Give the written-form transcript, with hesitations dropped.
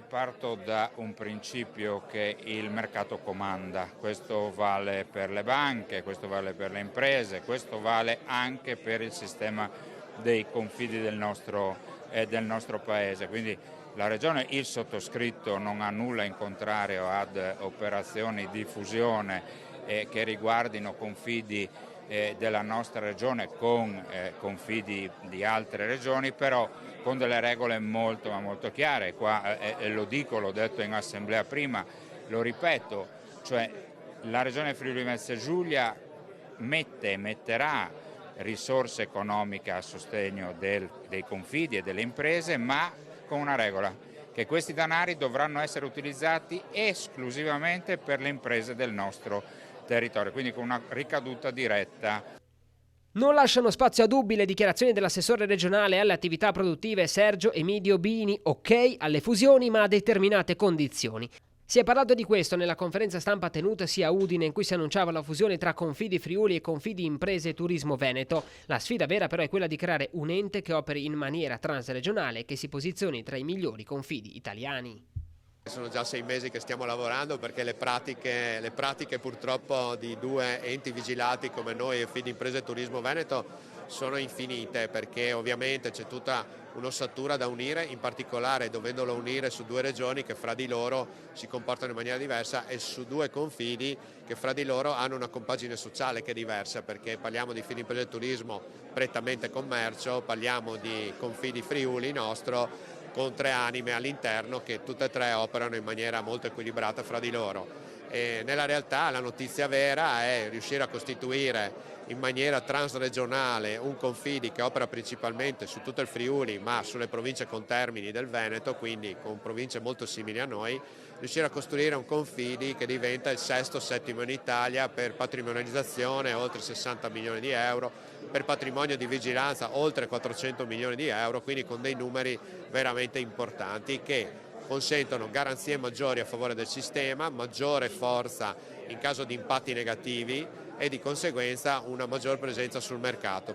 Parto da un principio che il mercato comanda. Questo vale per le banche, questo vale per le imprese, questo vale anche per il sistema dei confidi del nostro Paese. Quindi la Regione, il sottoscritto, non ha nulla in contrario ad operazioni di fusione che riguardino confidi della nostra regione con confidi di altre regioni, però con delle regole molto ma molto chiare. Qua lo dico, l'ho detto in assemblea prima, lo ripeto, cioè la regione Friuli Venezia Giulia metterà risorse economiche a sostegno dei confidi e delle imprese, ma con una regola, che questi denari dovranno essere utilizzati esclusivamente per le imprese del nostro territorio, quindi con una ricaduta diretta. Non lasciano spazio a dubbi le dichiarazioni dell'assessore regionale alle attività produttive Sergio Emidio Bini, ok alle fusioni ma a determinate condizioni. Si è parlato di questo nella conferenza stampa tenutasi a Udine in cui si annunciava la fusione tra Confidi Friuli e Confidi Imprese e Turismo Veneto. La sfida vera però è quella di creare un ente che operi in maniera transregionale e che si posizioni tra i migliori confidi italiani. Sono già 6 mesi che stiamo lavorando perché le pratiche purtroppo di due enti vigilati come noi e Fidimprese e Turismo Veneto sono infinite, perché ovviamente c'è tutta un'ossatura da unire, in particolare dovendolo unire su due regioni che fra di loro si comportano in maniera diversa e su due confidi che fra di loro hanno una compagine sociale che è diversa, perché parliamo di Fidimprese e Turismo prettamente commercio, parliamo di Confidi Friuli nostro con tre anime all'interno che tutte e tre operano in maniera molto equilibrata fra di loro. E nella realtà la notizia vera è riuscire a costituire in maniera transregionale un Confidi che opera principalmente su tutto il Friuli ma sulle province contermini del Veneto, quindi con province molto simili a noi, riuscire a costruire un Confidi che diventa il sesto o settimo in Italia per patrimonializzazione, oltre 60 milioni di euro, per patrimonio di vigilanza oltre 400 milioni di euro, quindi con dei numeri veramente importanti che consentono garanzie maggiori a favore del sistema, maggiore forza in caso di impatti negativi e di conseguenza una maggior presenza sul mercato.